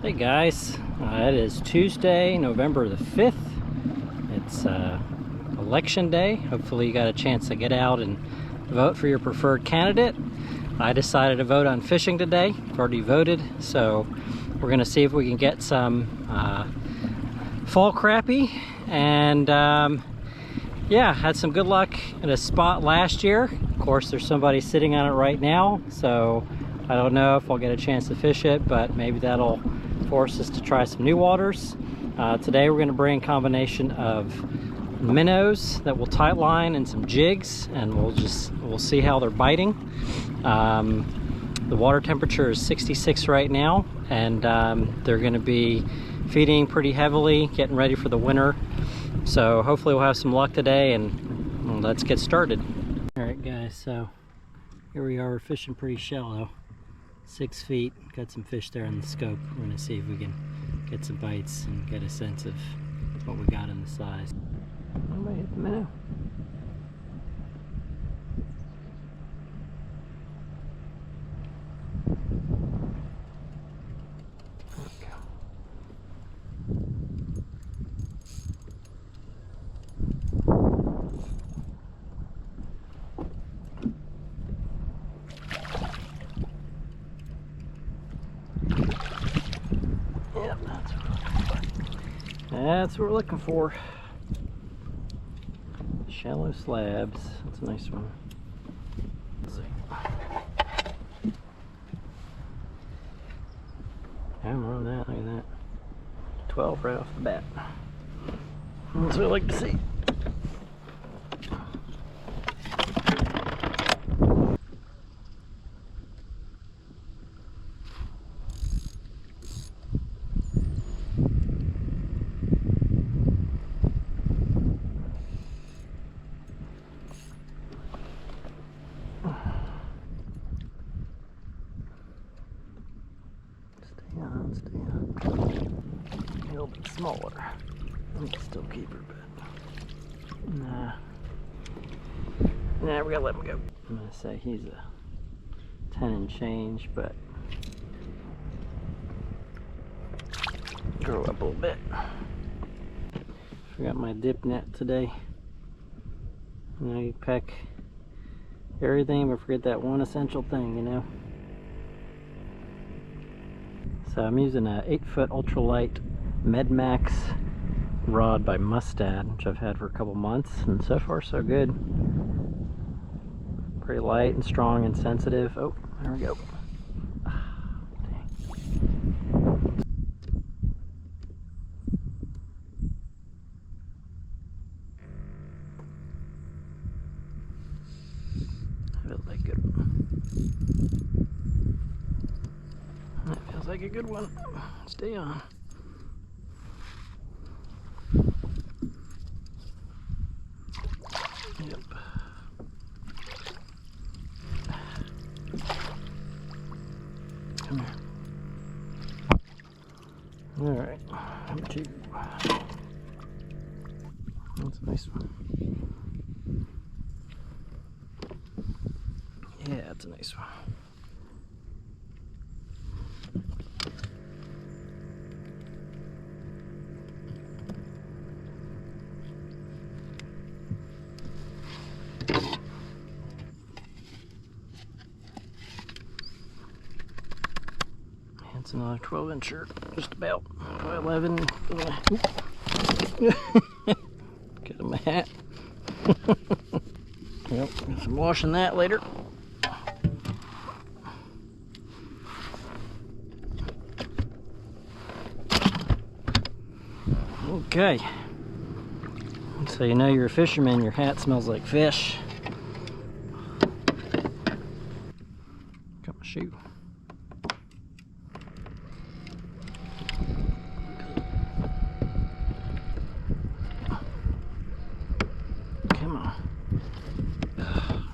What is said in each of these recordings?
Hey guys, it is Tuesday, November the 5th. It's election day. Hopefully you got a chance to get out and vote for your preferred candidate. I decided to vote on fishing today. I've already voted, so we're going to see if we can get some fall crappie. And yeah, had some good luck in a spot last year. Of course, there's somebody sitting on it right now, so I don't know if I'll get a chance to fish it, but maybe that'll force us to try some new waters. Today we're going to bring a combination of minnows that we'll tight line and some jigs, and we'll see how they're biting. The water temperature is 66 right now, and they're going to be feeding pretty heavily, getting ready for the winter. So hopefully we'll have some luck today, and let's get started. All right guys, so here we are. We're fishing pretty shallow, 6 feet. Got some fish there in the scope. We're gonna see if we can get some bites and get a sense of what we got in the size. Nobody hit the minnow. There we go. Yep, that's what we're looking for. Shallow slabs. That's a nice one. Let's see. Hammer on that. Look at that. 12 right off the bat. That's what I like to see. Stay on. A little bit smaller. I can still keep her, but nah, we gotta let him go. I'm gonna say he's a 10 and change, but grow up a little bit. Forgot my dip net today. You know, you pack everything, but forget that one essential thing, you know. So I'm using a 8-foot ultralight Medmax rod by Mustad, which I've had for a couple months, and so far so good. Pretty light and strong and sensitive. Oh, there we go. Dang. Feels like a good one. That feels like a good one. Stay on. Yep. Come here. All right. Number 2. That's a nice one. Yeah, that's a nice one. It's another 12-incher, just about. 11. Get him a hat. Yep, got some washing that later. Okay. So you know you're a fisherman, your hat smells like fish. Got my shoe. Come on.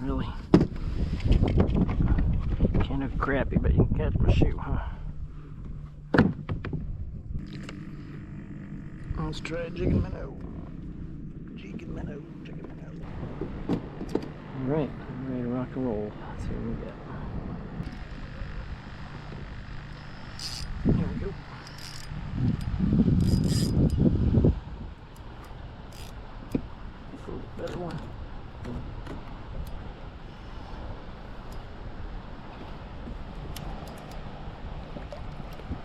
Really? Can't have crappie, but you can catch my shoe, huh? Let's try a jigging minnow. Jigging minnow, jigging minnow. Alright, I'm ready to rock and roll. Let's see what we got. There we go.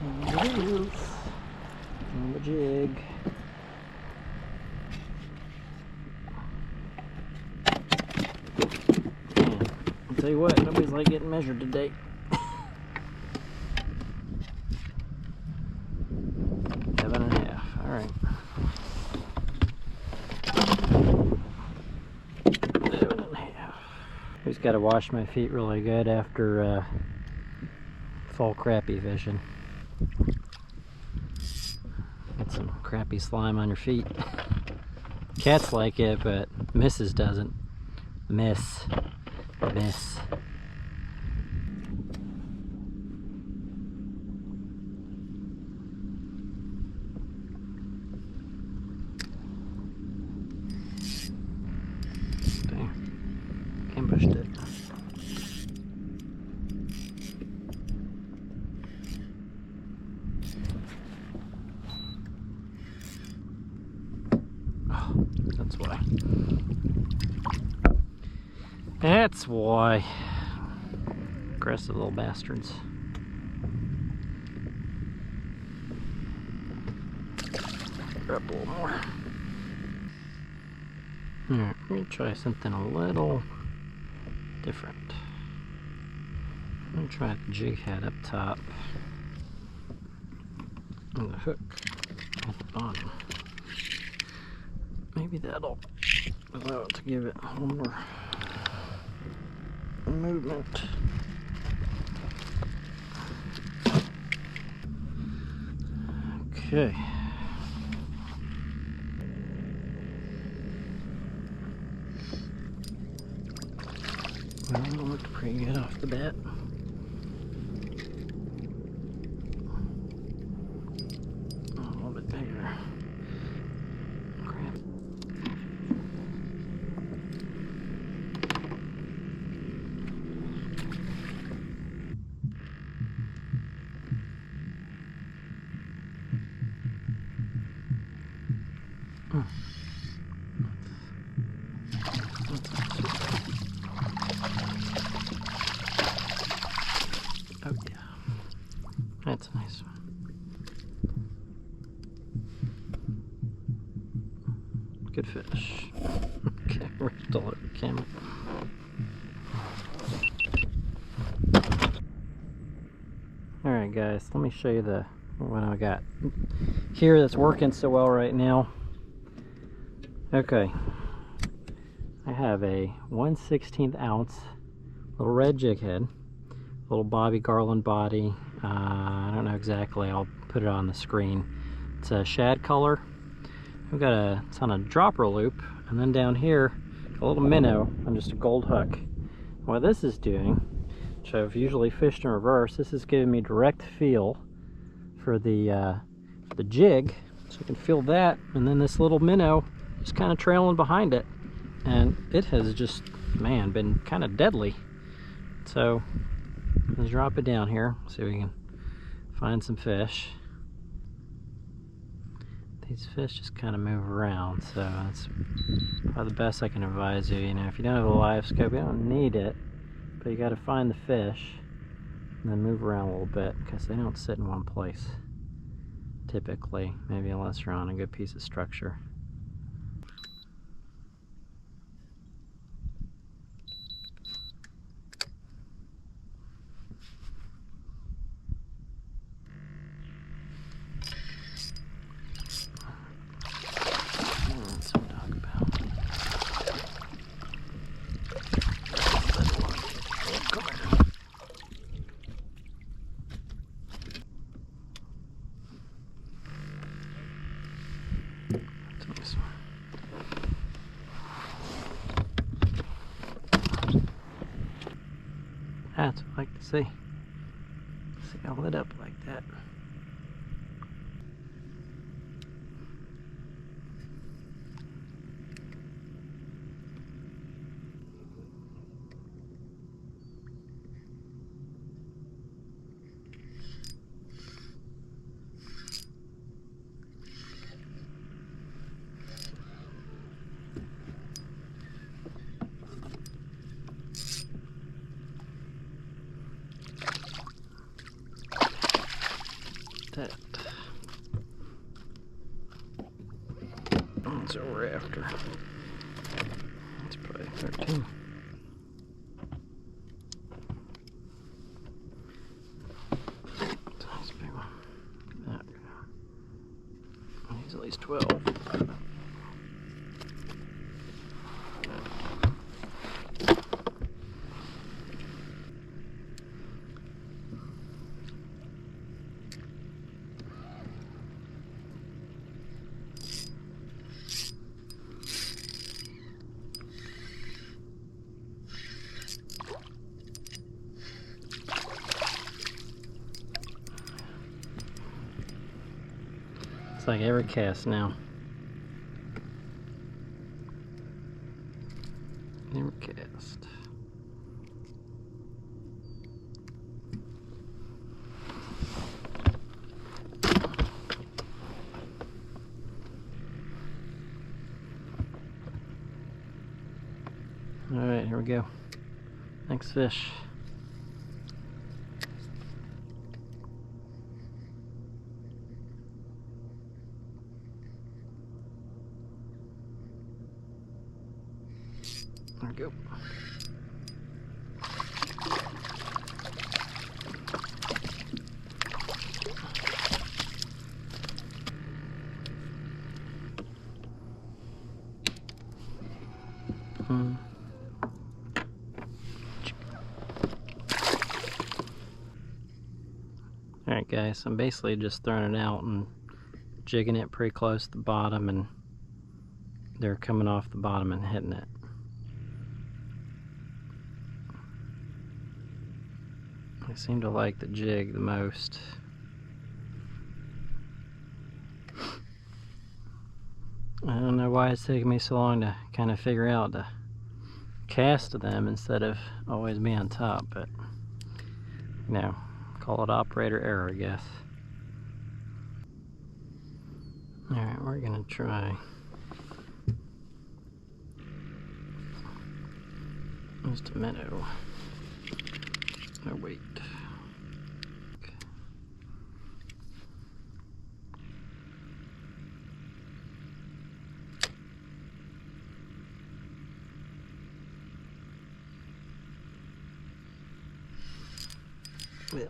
There it is. On the jig. Man, I'll tell you what, nobody's like getting measured today. 7.5. All right. 7.5. Just got to wash my feet really good after fall crappie fishing. Get some crappie slime on your feet. Cats like it, but Mrs. doesn't. Miss. Dang. Ambushed it. Oh, that's why. That's why. Aggressive little bastards. Grab a little more. Alright, let me try something a little different. I'm going to try the jig head up top and the hook at the bottom. Maybe that'll allow it to give it a little more movement. Okay. Well, it looked pretty good off the bat. A little bit bigger. Crap. Oh yeah, that's a nice one. Good fish. Okay, we're still at the camera. Alright guys, let me show you what I got here that's working so well right now. Okay, I have a 1/16 ounce little red jig head, little Bobby Garland body. I don't know exactly, I'll put it on the screen. It's a shad color. It's on a dropper loop, and then down here a little minnow on just a gold hook. What this is doing, which I've usually fished in reverse, this is giving me direct feel for the jig, so I can feel that, and then this little minnow is kind of trailing behind it, and it has just, man, been kind of deadly. So let's drop it down here, see if we can find some fish. These fish just kind of move around, so that's probably the best I can advise you. You know, if you don't have a live scope, you don't need it, but you got to find the fish and then move around a little bit, because they don't sit in one place typically, maybe unless you're on a good piece of structure. That's what I like to see. See how lit up like that. that. That's what we're after. It's probably 13. Nice big one. That. He's at least 12. It's like every cast now. Every cast. Alright, here we go. Next fish. There we go. Alright guys, I'm basically just throwing it out and jigging it pretty close to the bottom, and they're coming off the bottom and hitting it. I seem to like the jig the most. I don't know why it's taking me so long to kind of figure out to cast to them instead of always be on top, but you know, call it operator error, I guess. Alright, we're gonna try just a minnow. No, wait. Okay. Well,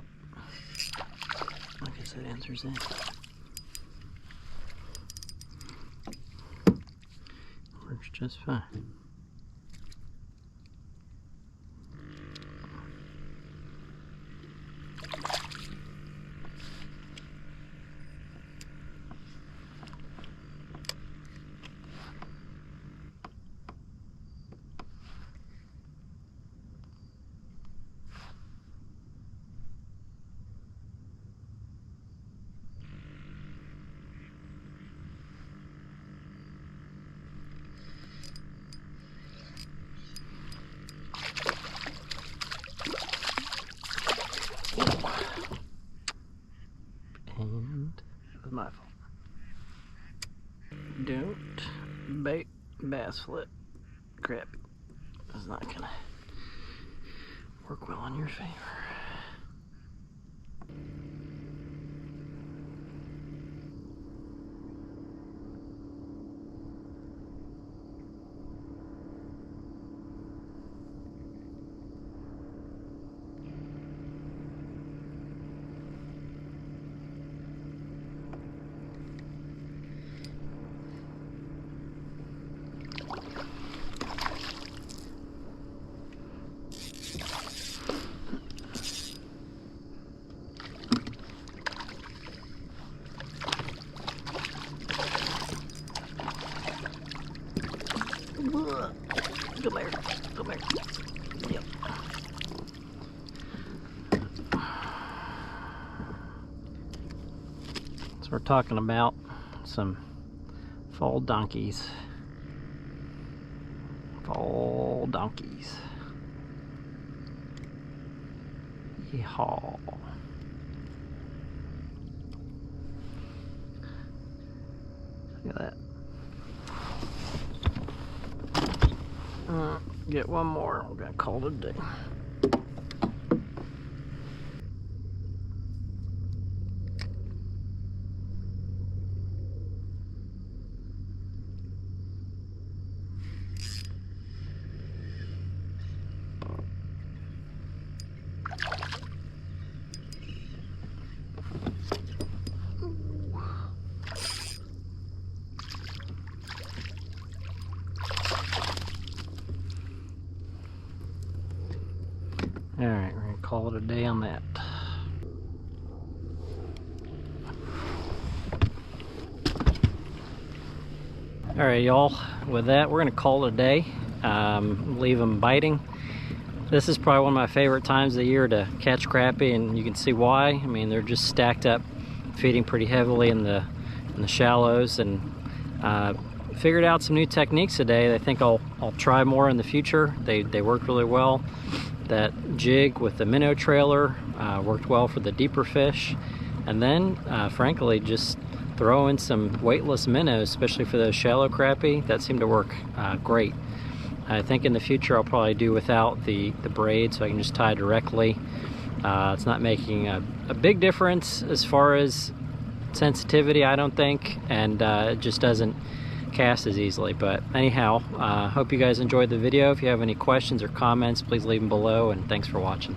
I guess that answers that. Works just fine. And that was my fault. Don't bait bass flip crappie. It's not gonna work well in your favor. Come here, come here. Yep. So we're talking about some fall donkeys. Fall donkeys. Yeehaw. Look at that. Get one more. We're gonna call it a day. call it a day on that. All right, y'all, with that, we're gonna call it a day. Leave them biting. This is probably one of my favorite times of the year to catch crappie, and you can see why. I mean, they're just stacked up, feeding pretty heavily in the shallows, and figured out some new techniques today. I think I'll try more in the future. They worked really well. That jig with the minnow trailer worked well for the deeper fish, and then frankly, just throw in some weightless minnows, especially for those shallow crappie. That seemed to work great. I think in the future I'll probably do without the braid, so I can just tie directly. It's not making a big difference as far as sensitivity, I don't think, and it just doesn't cast as easily. But anyhow, hope you guys enjoyed the video. If you have any questions or comments, please leave them below, and thanks for watching.